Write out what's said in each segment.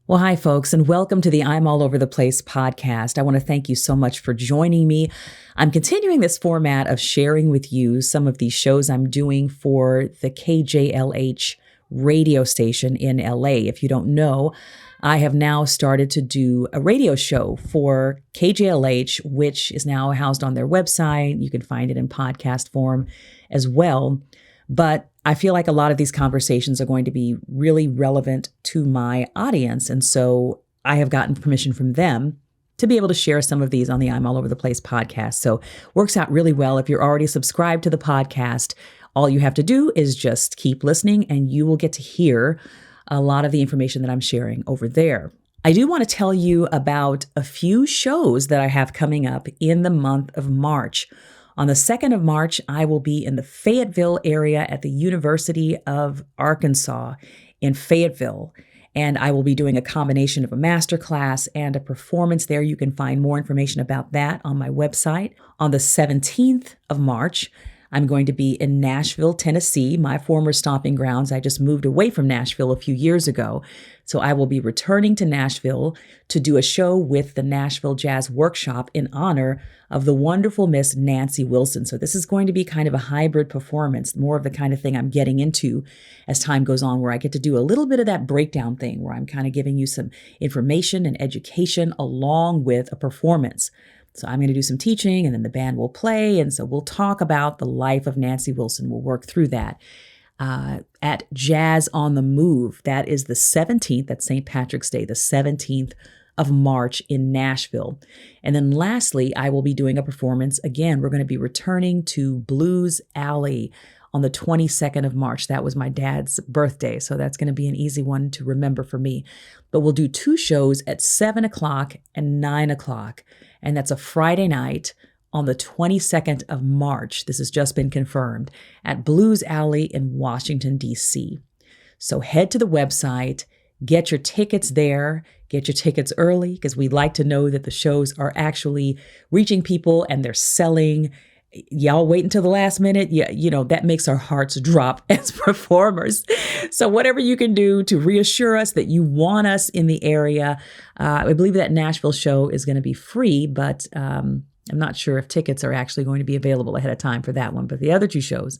Well, hi, folks, and welcome to the I'm All Over the Place podcast. I want to thank you so much for joining me. I'm continuing this format of sharing with you some of these shows I'm doing for the KJLH radio station in LA. If you don't know, I have now started to do a radio show for KJLH, which is now housed on their website. You can find it in podcast form as well. But I feel like a lot of these conversations are going to be really relevant to my audience. And so I have gotten permission from them to be able to share some of these on the I'm All Over the Place podcast. So works out really well. If you're already subscribed to the podcast, all you have to do is just keep listening and you will get to hear a lot of the information that I'm sharing over there. I do want to tell you about a few shows that I have coming up in the month of March. On the 2nd of March, I will be in the Fayetteville area at the University of Arkansas in Fayetteville, and I will be doing a combination of a masterclass and a performance there. You can find more information about that on my website. On the 17th of March, I'm going to be in Nashville, Tennessee, my former stomping grounds. I just moved away from Nashville a few years ago. So I will be returning to Nashville to do a show with the Nashville Jazz Workshop in honor of the wonderful Miss Nancy Wilson. So this is going to be kind of a hybrid performance, more of the kind of thing I'm getting into as time goes on, where I get to do a little bit of that breakdown thing, where I'm kind of giving you some information and education along with a performance. So I'm going to do some teaching and then the band will play. And so we'll talk about the life of Nancy Wilson. We'll work through that at Jazz on the Move. That is the 17th, that's St. Patrick's Day, the 17th of March in Nashville. And then lastly, I will be doing a performance. Again, we're going to be returning to Blues Alley on the 22nd of March. That was my dad's birthday, so that's going to be an easy one to remember for me. But we'll do two shows at 7 o'clock and 9 o'clock, and that's a Friday night on the 22nd of March. This has just been confirmed at Blues Alley in Washington, D.C. So head to the website, get your tickets there, get your tickets early, because we like to know that the shows are actually reaching people and they're selling. Y'all wait until the last minute. Yeah, that makes our hearts drop as performers. So whatever you can do to reassure us that you want us in the area. I believe that Nashville show is going to be free, but I'm not sure if tickets are actually going to be available ahead of time for that one. But the other two shows,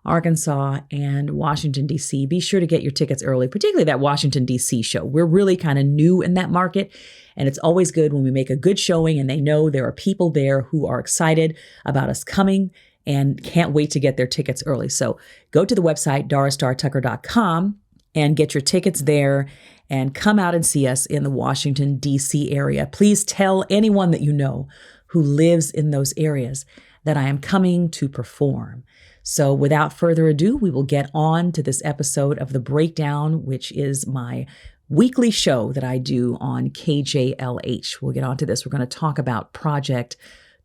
Arkansas and Washington, D.C., be sure to get your tickets early, particularly that Washington, D.C. show. We're really kind of new in that market. And it's always good when we make a good showing and they know there are people there who are excited about us coming and can't wait to get their tickets early. So go to the website, dorastartucker.com, and get your tickets there and come out and see us in the Washington, D.C. area. Please tell anyone that you know who lives in those areas that I am coming to perform. So without further ado, we will get on to this episode of The Breakdown, which is my weekly show that I do on KJLH. We'll get on to this. We're going to talk about Project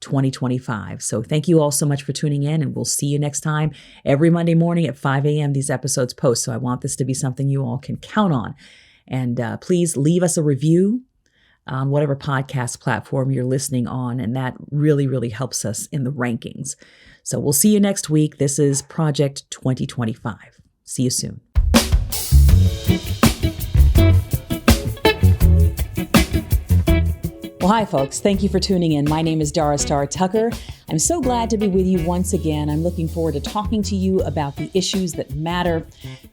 2025. So thank you all so much for tuning in, and we'll see you next time. Every Monday morning at 5 a.m. these episodes post. So I want this to be something you all can count on. And please leave us a review on whatever podcast platform you're listening on. And that really, really helps us in the rankings. So we'll see you next week. This is Project 2025. See you soon. Well, hi, folks. Thank you for tuning in. My name is Dara Star Tucker. I'm so glad to be with you once again. I'm looking forward to talking to you about the issues that matter.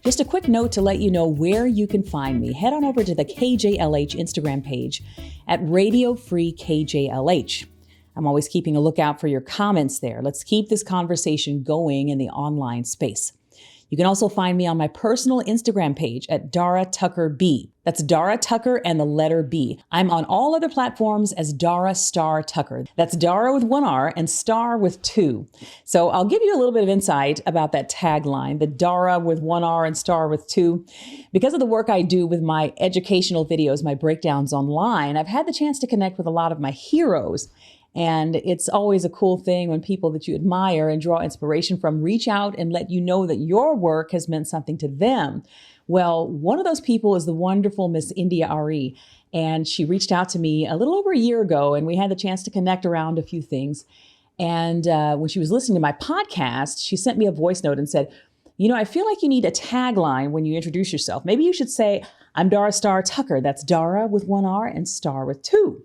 Just a quick note to let you know where you can find me. Head on over to the KJLH Instagram page at Radio Free KJLH. I'm always keeping a lookout for your comments there. Let's keep this conversation going in the online space. You can also find me on my personal Instagram page at Dara Tucker B. That's Dara Tucker and the letter B. I'm on all other platforms as Dara Star Tucker. That's Dara with one R and Star with two. So I'll give you a little bit of insight about that tagline, the Dara with one R and Star with two. Because of the work I do with my educational videos, my breakdowns online, I've had the chance to connect with a lot of my heroes. And it's always a cool thing when people that you admire and draw inspiration from reach out and let you know that your work has meant something to them. Well, one of those people is the wonderful Miss India Ari. And she reached out to me a little over a year ago, and we had the chance to connect around a few things. And when she was listening to my podcast, she sent me a voice note and said, I feel like you need a tagline when you introduce yourself. Maybe you should say, I'm Dara Star Tucker. That's Dara with one R and Star with two.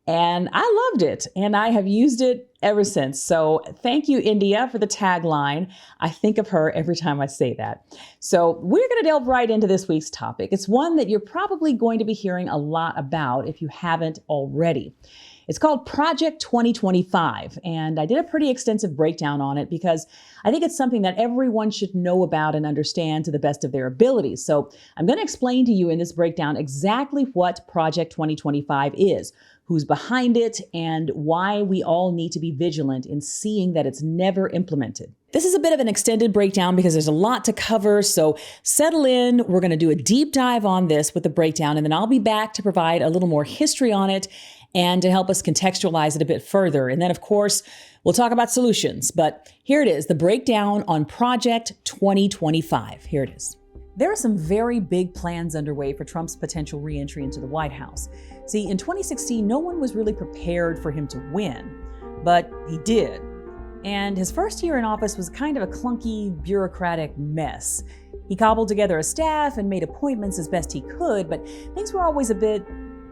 And I loved it, and I have used it ever since. So thank you, India, for the tagline. I think of her every time I say that. So we're going to delve right into this week's topic. It's one that you're probably going to be hearing a lot about if you haven't already. It's called Project 2025, and I did a pretty extensive breakdown on it because I think it's something that everyone should know about and understand to the best of their abilities. So I'm going to explain to you in this breakdown exactly what Project 2025 is, who's behind it, and why we all need to be vigilant in seeing that it's never implemented. This is a bit of an extended breakdown because there's a lot to cover, so settle in. We're going to do a deep dive on this with the breakdown, and then I'll be back to provide a little more history on it and to help us contextualize it a bit further. And then, of course, we'll talk about solutions. But here it is, the breakdown on Project 2025. Here it is. There are some very big plans underway for Trump's potential re-entry into the White House. See, in 2016, no one was really prepared for him to win, but he did. And his first year in office was kind of a clunky, bureaucratic mess. He cobbled together a staff and made appointments as best he could, but things were always a bit,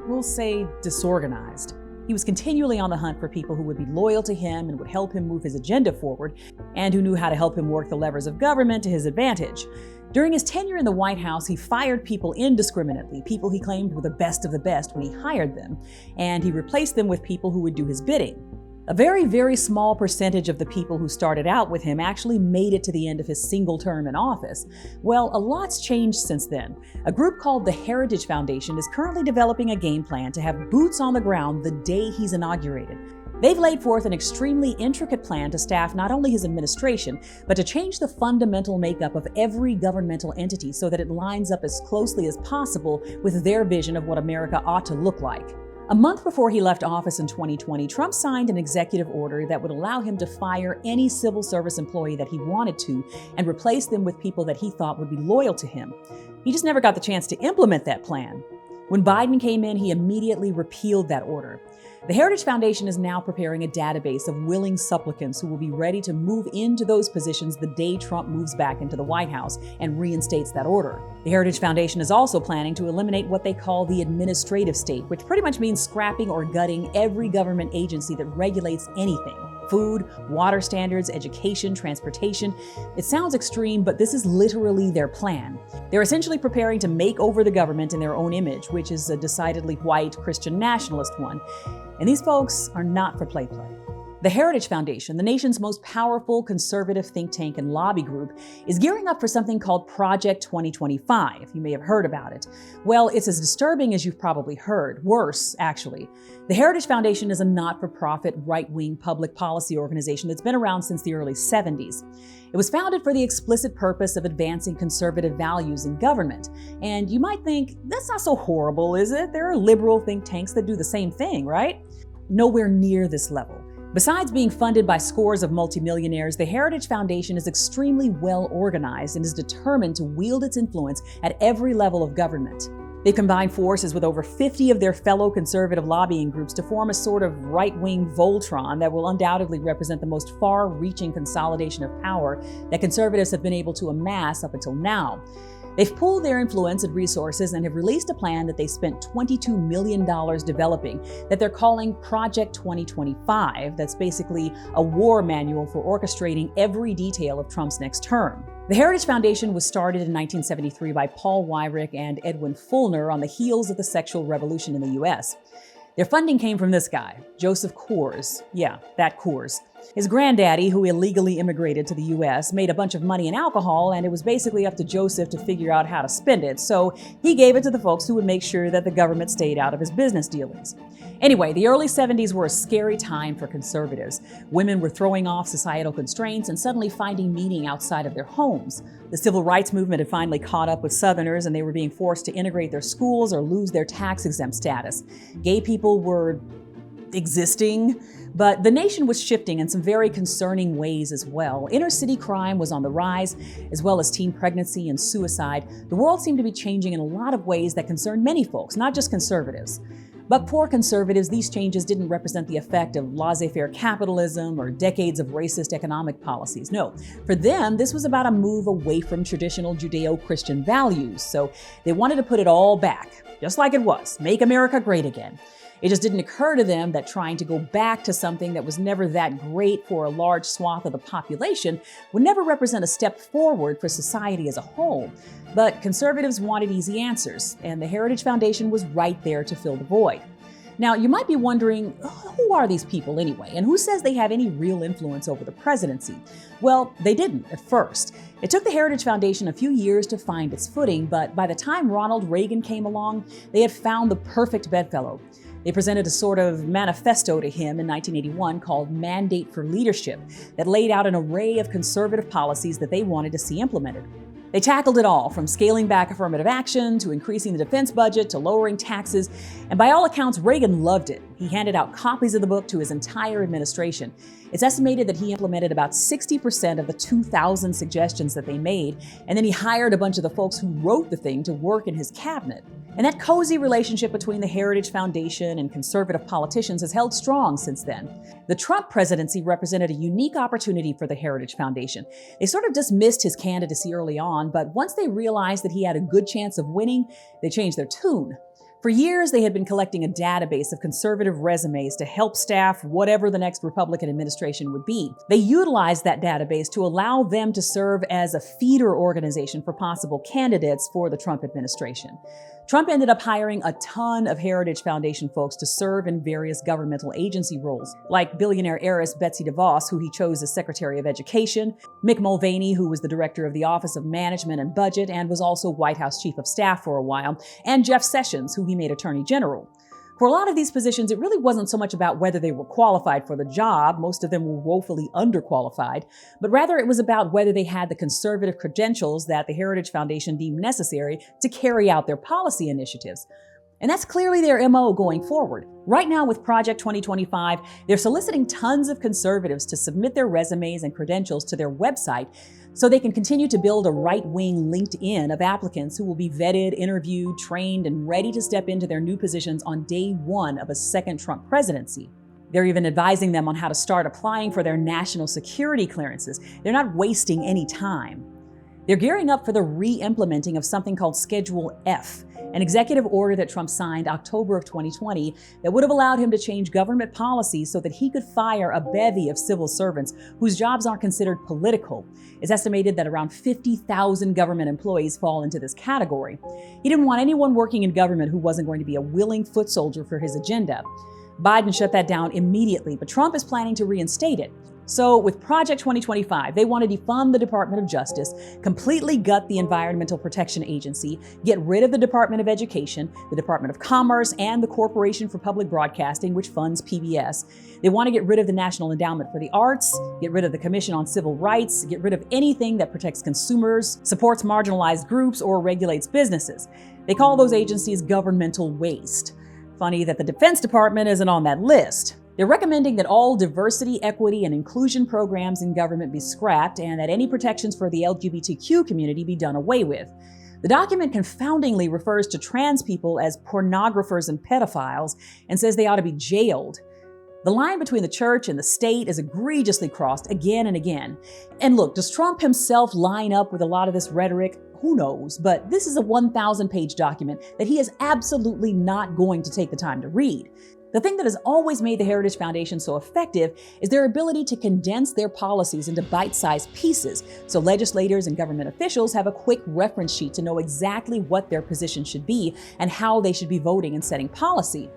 we'll say, disorganized. He was continually on the hunt for people who would be loyal to him and would help him move his agenda forward, and who knew how to help him work the levers of government to his advantage. During his tenure in the White House, he fired people indiscriminately, people he claimed were the best of the best when he hired them, and he replaced them with people who would do his bidding. A very, very small percentage of the people who started out with him actually made it to the end of his single term in office. Well, a lot's changed since then. A group called the Heritage Foundation is currently developing a game plan to have boots on the ground the day he's inaugurated. They've laid forth an extremely intricate plan to staff not only his administration, but to change the fundamental makeup of every governmental entity so that it lines up as closely as possible with their vision of what America ought to look like. A month before he left office in 2020, Trump signed an executive order that would allow him to fire any civil service employee that he wanted to and replace them with people that he thought would be loyal to him. He just never got the chance to implement that plan. When Biden came in, he immediately repealed that order. The Heritage Foundation is now preparing a database of willing supplicants who will be ready to move into those positions the day Trump moves back into the White House and reinstates that order. The Heritage Foundation is also planning to eliminate what they call the administrative state, which pretty much means scrapping or gutting every government agency that regulates anything. Food, water standards, education, transportation. It sounds extreme, but this is literally their plan. They're essentially preparing to make over the government in their own image, which is a decidedly white Christian nationalist one. And these folks are not for play. The Heritage Foundation, the nation's most powerful conservative think tank and lobby group, is gearing up for something called Project 2025. You may have heard about it. Well, it's as disturbing as you've probably heard. Worse, actually. The Heritage Foundation is a not-for-profit, right-wing public policy organization that's been around since the early 70s. It was founded for the explicit purpose of advancing conservative values in government. And you might think, that's not so horrible, is it? There are liberal think tanks that do the same thing, right? Nowhere near this level. Besides being funded by scores of multimillionaires, the Heritage Foundation is extremely well organized and is determined to wield its influence at every level of government. They combine forces with over 50 of their fellow conservative lobbying groups to form a sort of right-wing Voltron that will undoubtedly represent the most far-reaching consolidation of power that conservatives have been able to amass up until now. They've pooled their influence and resources and have released a plan that they spent $22 million developing that they're calling Project 2025. That's basically a war manual for orchestrating every detail of Trump's next term. The Heritage Foundation was started in 1973 by Paul Weyrich and Edwin Fulner on the heels of the sexual revolution in the U.S. Their funding came from this guy, Joseph Coors. Yeah, that Coors. His granddaddy, who illegally immigrated to the U.S., made a bunch of money in alcohol, and it was basically up to Joseph to figure out how to spend it, so he gave it to the folks who would make sure that the government stayed out of his business dealings. Anyway, the early 70s were a scary time for conservatives. Women were throwing off societal constraints and suddenly finding meaning outside of their homes. The civil rights movement had finally caught up with Southerners, and they were being forced to integrate their schools or lose their tax-exempt status. Gay people were existing, but the nation was shifting in some very concerning ways as well. Inner-city crime was on the rise, as well as teen pregnancy and suicide. The world seemed to be changing in a lot of ways that concerned many folks, not just conservatives. But for conservatives, these changes didn't represent the effect of laissez-faire capitalism or decades of racist economic policies. No, for them, this was about a move away from traditional Judeo-Christian values. So they wanted to put it all back, just like it was, make America great again. It just didn't occur to them that trying to go back to something that was never that great for a large swath of the population would never represent a step forward for society as a whole. But conservatives wanted easy answers, and the Heritage Foundation was right there to fill the void. Now, you might be wondering, who are these people anyway, and who says they have any real influence over the presidency? Well, they didn't at first. It took the Heritage Foundation a few years to find its footing, but by the time Ronald Reagan came along, they had found the perfect bedfellow. They presented a sort of manifesto to him in 1981 called Mandate for Leadership that laid out an array of conservative policies that they wanted to see implemented. They tackled it all, from scaling back affirmative action to increasing the defense budget to lowering taxes, and by all accounts, Reagan loved it. He handed out copies of the book to his entire administration. It's estimated that he implemented about 60% of the 2,000 suggestions that they made, and then he hired a bunch of the folks who wrote the thing to work in his cabinet. And that cozy relationship between the Heritage Foundation and conservative politicians has held strong since then. The Trump presidency represented a unique opportunity for the Heritage Foundation. They sort of dismissed his candidacy early on, but once they realized that he had a good chance of winning, they changed their tune. For years, they had been collecting a database of conservative resumes to help staff whatever the next Republican administration would be. They utilized that database to allow them to serve as a feeder organization for possible candidates for the Trump administration. Trump ended up hiring a ton of Heritage Foundation folks to serve in various governmental agency roles, like billionaire heiress Betsy DeVos, who he chose as Secretary of Education, Mick Mulvaney, who was the director of the Office of Management and Budget and was also White House Chief of Staff for a while, and Jeff Sessions, who he made Attorney General. For a lot of these positions, it really wasn't so much about whether they were qualified for the job, most of them were woefully underqualified, but rather it was about whether they had the conservative credentials that the Heritage Foundation deemed necessary to carry out their policy initiatives. And that's clearly their MO going forward. Right now with Project 2025, they're soliciting tons of conservatives to submit their resumes and credentials to their website so they can continue to build a right-wing LinkedIn of applicants who will be vetted, interviewed, trained, and ready to step into their new positions on day one of a second Trump presidency. They're even advising them on how to start applying for their national security clearances. They're not wasting any time. They're gearing up for the re-implementing of something called Schedule F, an executive order that Trump signed October of 2020 that would have allowed him to change government policy so that he could fire a bevy of civil servants whose jobs aren't considered political. It's estimated that around 50,000 government employees fall into this category. He didn't want anyone working in government who wasn't going to be a willing foot soldier for his agenda. Biden shut that down immediately, but Trump is planning to reinstate it. So with Project 2025, they want to defund the Department of Justice, completely gut the Environmental Protection Agency, get rid of the Department of Education, the Department of Commerce, and the Corporation for Public Broadcasting, which funds PBS. They want to get rid of the National Endowment for the Arts, get rid of the Commission on Civil Rights, get rid of anything that protects consumers, supports marginalized groups, or regulates businesses. They call those agencies governmental waste. Funny that the Defense Department isn't on that list. They're recommending that all diversity, equity, and inclusion programs in government be scrapped and that any protections for the LGBTQ community be done away with. The document confoundingly refers to trans people as pornographers and pedophiles and says they ought to be jailed. The line between the church and the state is egregiously crossed again and again. And look, does Trump himself line up with a lot of this rhetoric? Who knows? But this is a 1,000-page document that he is absolutely not going to take the time to read. The thing that has always made the Heritage Foundation so effective is their ability to condense their policies into bite-sized pieces, so legislators and government officials have a quick reference sheet to know exactly what their position should be and how they should be voting and setting policy.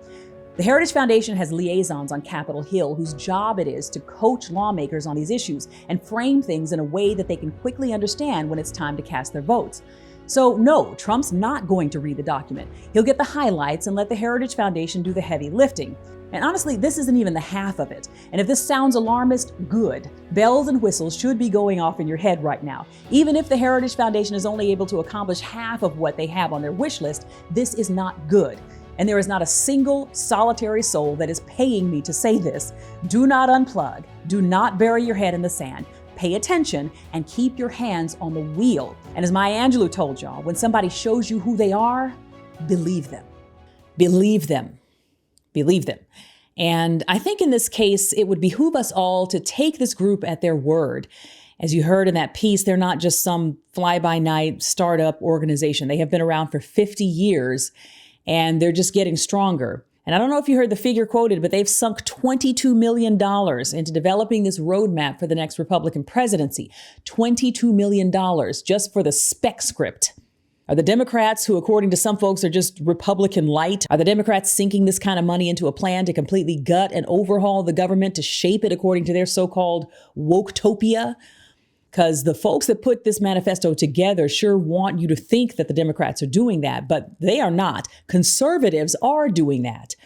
The Heritage Foundation has liaisons on Capitol Hill whose job it is to coach lawmakers on these issues and frame things in a way that they can quickly understand when it's time to cast their votes. So no, Trump's not going to read the document. He'll get the highlights and let the Heritage Foundation do the heavy lifting. And honestly, this isn't even the half of it. And if this sounds alarmist, good. Bells and whistles should be going off in your head right now. Even if the Heritage Foundation is only able to accomplish half of what they have on their wish list, this is not good. And there is not a single solitary soul that is paying me to say this. Do not unplug. Do not bury your head in the sand. Pay attention and keep your hands on the wheel. And as Maya Angelou told y'all, when somebody shows you who they are, believe them. Believe them. believe them. And I think in this case, it would behoove us all to take this group at their word. As you heard in that piece, they're not just some fly-by-night startup organization. They have been around for 50 years, and they're just getting stronger. And I don't know if you heard the figure quoted, but they've sunk $22 million into developing this roadmap for the next Republican presidency. $22 million just for the spec script. Are the Democrats, who according to some folks are just Republican light, are the Democrats sinking this kind of money into a plan to completely gut and overhaul the government to shape it according to their so-called woketopia? Because the folks that put this manifesto together sure want you to think that the Democrats are doing that, but they are not. Conservatives are doing that.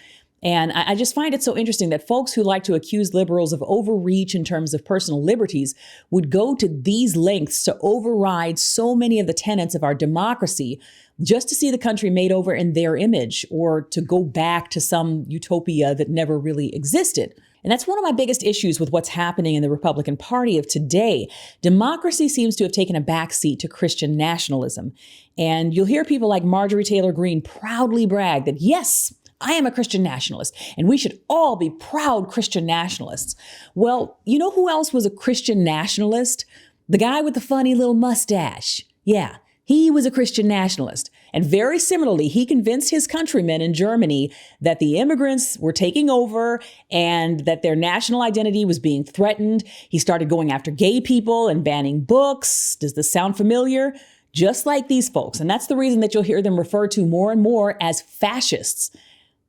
And I just find it so interesting that folks who like to accuse liberals of overreach in terms of personal liberties would go to these lengths to override so many of the tenets of our democracy just to see the country made over in their image or to go back to some utopia that never really existed. And that's one of my biggest issues with what's happening in the Republican Party of today. Democracy seems to have taken a backseat to Christian nationalism. And you'll hear people like Marjorie Taylor Greene proudly brag that, yes, I am a Christian nationalist, and we should all be proud Christian nationalists. Well, you know who else was a Christian nationalist? The guy with the funny little mustache. Yeah, he was a Christian nationalist. And very similarly, he convinced his countrymen in Germany that the immigrants were taking over and that their national identity was being threatened. He started going after gay people and banning books. Does this sound familiar? Just like these folks. And that's the reason that you'll hear them referred to more and more as fascists.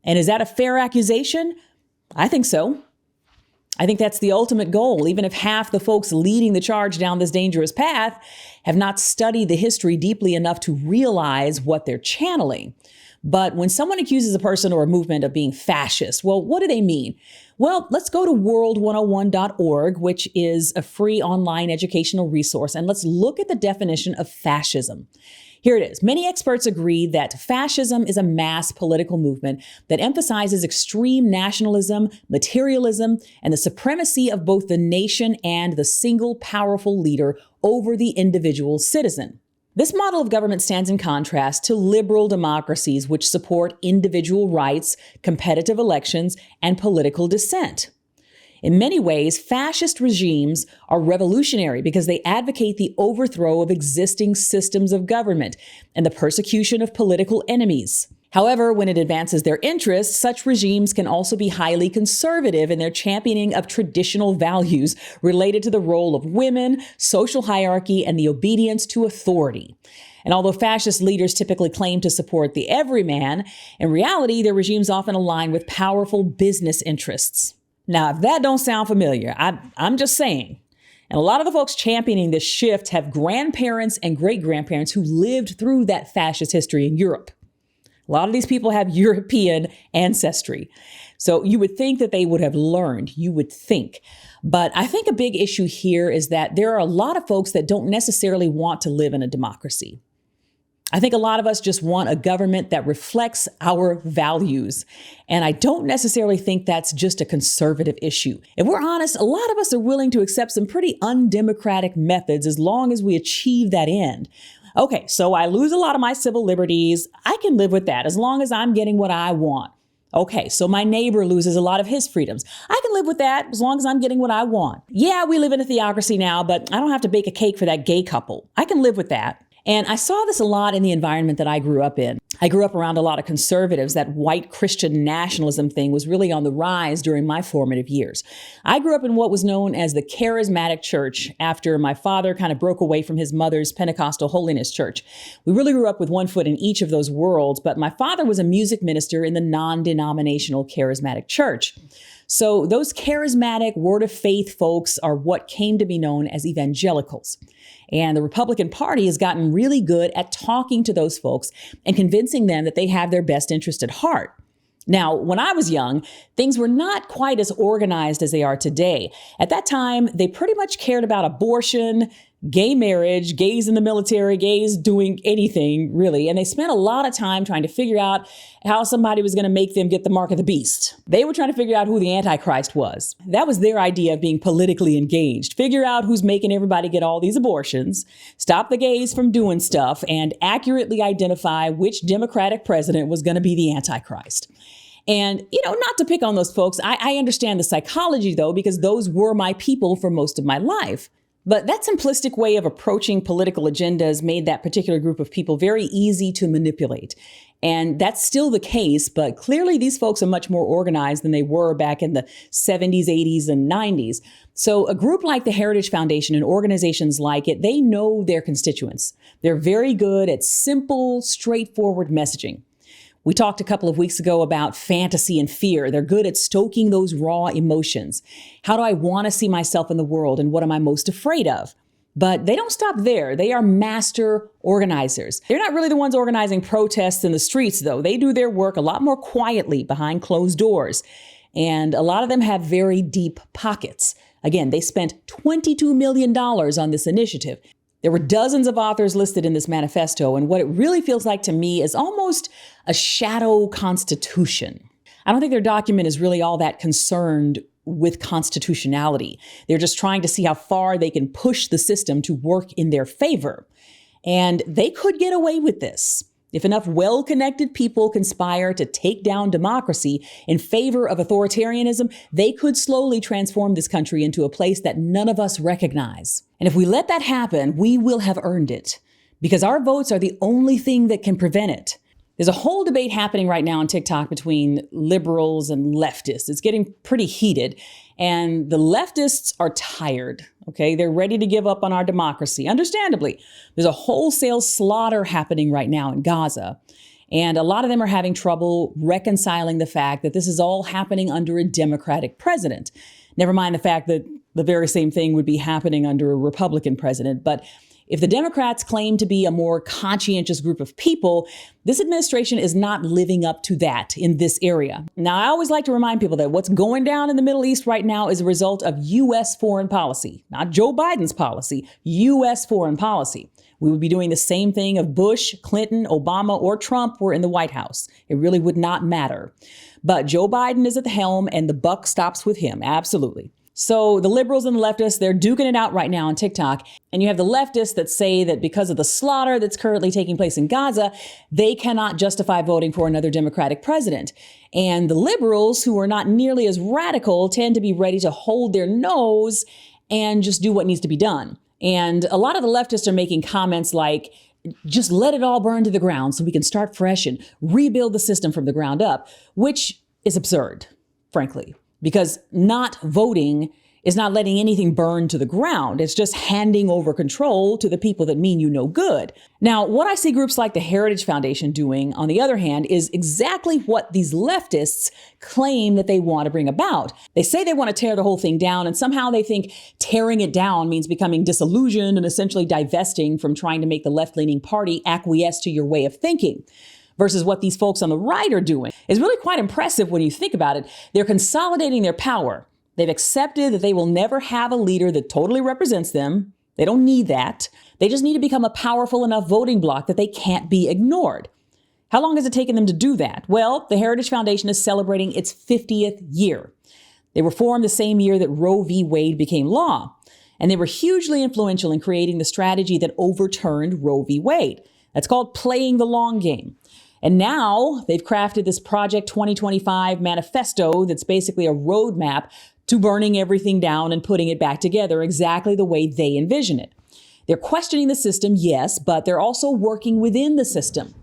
And is that a fair accusation? I think so. I think that's the ultimate goal, even if half the folks leading the charge down this dangerous path have not studied the history deeply enough to realize what they're channeling. But when someone accuses a person or a movement of being fascist, well, what do they mean? Well, let's go to world101.org, which is a free online educational resource, and let's look at the definition of fascism. Here it is. Many experts agree that fascism is a mass political movement that emphasizes extreme nationalism, materialism, and the supremacy of both the nation and the single powerful leader over the individual citizen. This model of government stands in contrast to liberal democracies, which support individual rights, competitive elections, and political dissent. In many ways, fascist regimes are revolutionary because they advocate the overthrow of existing systems of government and the persecution of political enemies. However, when it advances their interests, such regimes can also be highly conservative in their championing of traditional values related to the role of women, social hierarchy, and the obedience to authority. And although fascist leaders typically claim to support the everyman, in reality, their regimes often align with powerful business interests. Now, if that don't sound familiar, I'm just saying. And a lot of the folks championing this shift have grandparents and great-grandparents who lived through that fascist history in Europe. A lot of these people have European ancestry. So you would think that they would have learned, you would think. But I think a big issue here is that there are a lot of folks that don't necessarily want to live in a democracy. I think a lot of us just want a government that reflects our values. And I don't necessarily think that's just a conservative issue. If we're honest, a lot of us are willing to accept some pretty undemocratic methods as long as we achieve that end. Okay, so I lose a lot of my civil liberties. I can live with that as long as I'm getting what I want. Okay, so my neighbor loses a lot of his freedoms. I can live with that as long as I'm getting what I want. Yeah, we live in a theocracy now, but I don't have to bake a cake for that gay couple. I can live with that. And I saw this a lot in the environment that I grew up in. I grew up around a lot of conservatives. That white Christian nationalism thing was really on the rise during my formative years. I grew up in what was known as the charismatic church after my father kind of broke away from his mother's Pentecostal holiness church. We really grew up with one foot in each of those worlds, but my father was a music minister in the non-denominational charismatic church. So those charismatic word of faith folks are what came to be known as evangelicals. And the Republican Party has gotten really good at talking to those folks and convincing them that they have their best interest at heart. Now, when I was young, things were not quite as organized as they are today. At that time, they pretty much cared about abortion, gay marriage, gays in the military, gays doing anything, really. And they spent a lot of time trying to figure out how somebody was going to make them get the mark of the beast. They were trying to figure out who the Antichrist was. That was their idea of being politically engaged. Figure out who's making everybody get all these abortions, stop the gays from doing stuff, and accurately identify which Democratic president was going to be the Antichrist. And, not to pick on those folks, I understand the psychology, though, because those were my people for most of my life. But that simplistic way of approaching political agendas made that particular group of people very easy to manipulate. And that's still the case, but clearly these folks are much more organized than they were back in the 70s, 80s, and 90s. So a group like the Heritage Foundation and organizations like it, they know their constituents. They're very good at simple, straightforward messaging. We talked a couple of weeks ago about fantasy and fear. They're good at stoking those raw emotions. How do I want to see myself in the world, and what am I most afraid of? But they don't stop there. They are master organizers. They're not really the ones organizing protests in the streets, though. They do their work a lot more quietly behind closed doors. And a lot of them have very deep pockets. Again, they spent $22 million on this initiative. There were dozens of authors listed in this manifesto, and what it really feels like to me is almost a shadow constitution. I don't think their document is really all that concerned with constitutionality. They're just trying to see how far they can push the system to work in their favor. And they could get away with this if enough well-connected people conspire to take down democracy in favor of authoritarianism. They could slowly transform this country into a place that none of us recognize. And if we let that happen, we will have earned it, because our votes are the only thing that can prevent it. There's a whole debate happening right now on TikTok between liberals and leftists. It's getting pretty heated, and the leftists are tired. Okay, they're ready to give up on our democracy. Understandably, there's a wholesale slaughter happening right now in Gaza, and a lot of them are having trouble reconciling the fact that this is all happening under a Democratic president. Never mind the fact that the very same thing would be happening under a Republican president. But if the Democrats claim to be a more conscientious group of people, this administration is not living up to that in this area. Now, I always like to remind people that what's going down in the Middle East right now is a result of U.S. foreign policy, not Joe Biden's policy, U.S. foreign policy. We would be doing the same thing if Bush, Clinton, Obama, or Trump were in the White House. It really would not matter. But Joe Biden is at the helm, and the buck stops with him. Absolutely. So the liberals and the leftists, they're duking it out right now on TikTok. And you have the leftists that say that because of the slaughter that's currently taking place in Gaza, they cannot justify voting for another Democratic president. And the liberals, who are not nearly as radical, tend to be ready to hold their nose and just do what needs to be done. And a lot of the leftists are making comments like, just let it all burn to the ground so we can start fresh and rebuild the system from the ground up, which is absurd, frankly. Because not voting is not letting anything burn to the ground. It's just handing over control to the people that mean you no good. Now, what I see groups like the Heritage Foundation doing, on the other hand, is exactly what these leftists claim that they want to bring about. They say they want to tear the whole thing down, and somehow they think tearing it down means becoming disillusioned and essentially divesting from trying to make the left-leaning party acquiesce to your way of thinking. Versus what these folks on the right are doing is really quite impressive when you think about it. They're consolidating their power. They've accepted that they will never have a leader that totally represents them. They don't need that. They just need to become a powerful enough voting bloc that they can't be ignored. How long has it taken them to do that? Well, the Heritage Foundation is celebrating its 50th year. They were formed the same year that Roe v. Wade became law, and they were hugely influential in creating the strategy that overturned Roe v. Wade. That's called playing the long game. And now they've crafted this Project 2025 manifesto that's basically a roadmap to burning everything down and putting it back together exactly the way they envision it. They're questioning the system, yes, but they're also working within the system,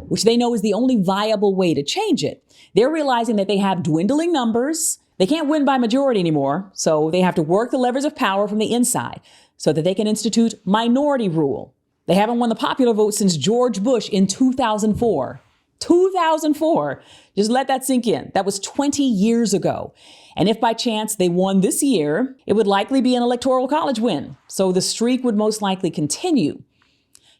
which they know is the only viable way to change it. They're realizing that they have dwindling numbers. They can't win by majority anymore, so they have to work the levers of power from the inside so that they can institute minority rule. They haven't won the popular vote since George Bush in 2004. 2004. Just let that sink in. That was 20 years ago. And if by chance they won this year, it would likely be an electoral college win. So the streak would most likely continue.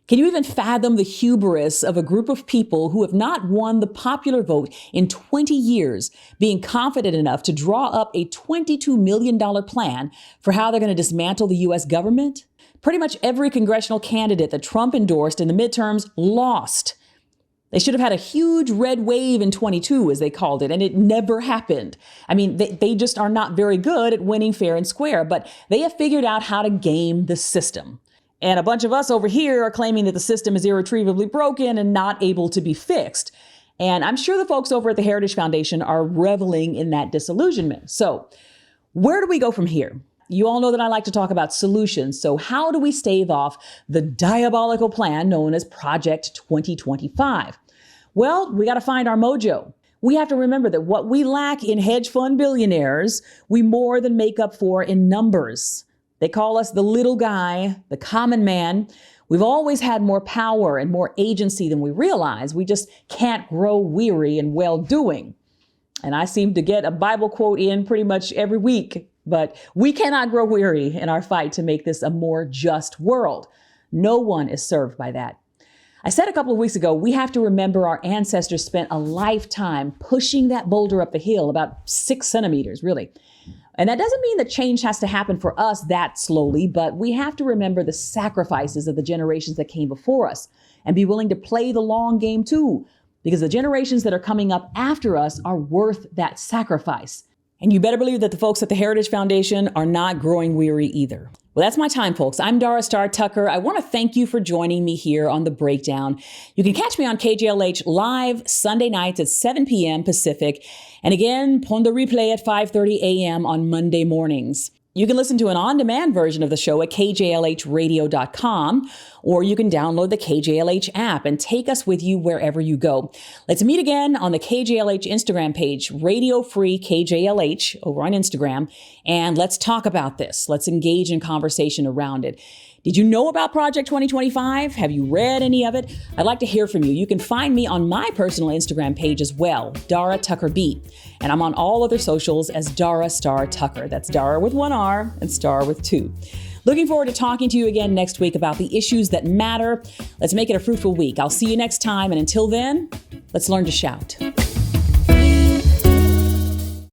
Can you even fathom the hubris of a group of people who have not won the popular vote in 20 years being confident enough to draw up a $22 million plan for how they're going to dismantle the U.S. government? Pretty much every congressional candidate that Trump endorsed in the midterms lost. They should have had a huge red wave in 22, as they called it, and it never happened. I mean, they just are not very good at winning fair and square, but they have figured out how to game the system. And a bunch of us over here are claiming that the system is irretrievably broken and not able to be fixed. And I'm sure the folks over at the Heritage Foundation are reveling in that disillusionment. So where do we go from here? You all know that I like to talk about solutions. So how do we stave off the diabolical plan known as Project 2025? Well, we got to find our mojo. We have to remember that what we lack in hedge fund billionaires, we more than make up for in numbers. They call us the little guy, the common man. We've always had more power and more agency than we realize. We just can't grow weary in well-doing. And I seem to get a Bible quote in pretty much every week, but we cannot grow weary in our fight to make this a more just world. No one is served by that. I said a couple of weeks ago, we have to remember our ancestors spent a lifetime pushing that boulder up the hill, about 6 centimeters, really. And that doesn't mean that change has to happen for us that slowly, but we have to remember the sacrifices of the generations that came before us and be willing to play the long game too, because the generations that are coming up after us are worth that sacrifice. And you better believe that the folks at the Heritage Foundation are not growing weary either. Well, that's my time, folks. I'm Dara Star Tucker. I want to thank you for joining me here on The Breakdown. You can catch me on KJLH live Sunday nights at 7 p.m. Pacific. And again, on the replay at 5:30 a.m. on Monday mornings. You can listen to an on-demand version of the show at kjlhradio.com, or you can download the KJLH app and take us with you wherever you go. Let's meet again on the KJLH Instagram page, Radio Free KJLH, over on Instagram, and let's talk about this. Let's engage in conversation around it. Did you know about Project 2025? Have you read any of it? I'd like to hear from you. You can find me on my personal Instagram page as well, Dara Tucker B. And I'm on all other socials as Dara Star Tucker. That's Dara with 1 R and Star with 2. Looking forward to talking to you again next week about the issues that matter. Let's make it a fruitful week. I'll see you next time. And until then, let's learn to shout.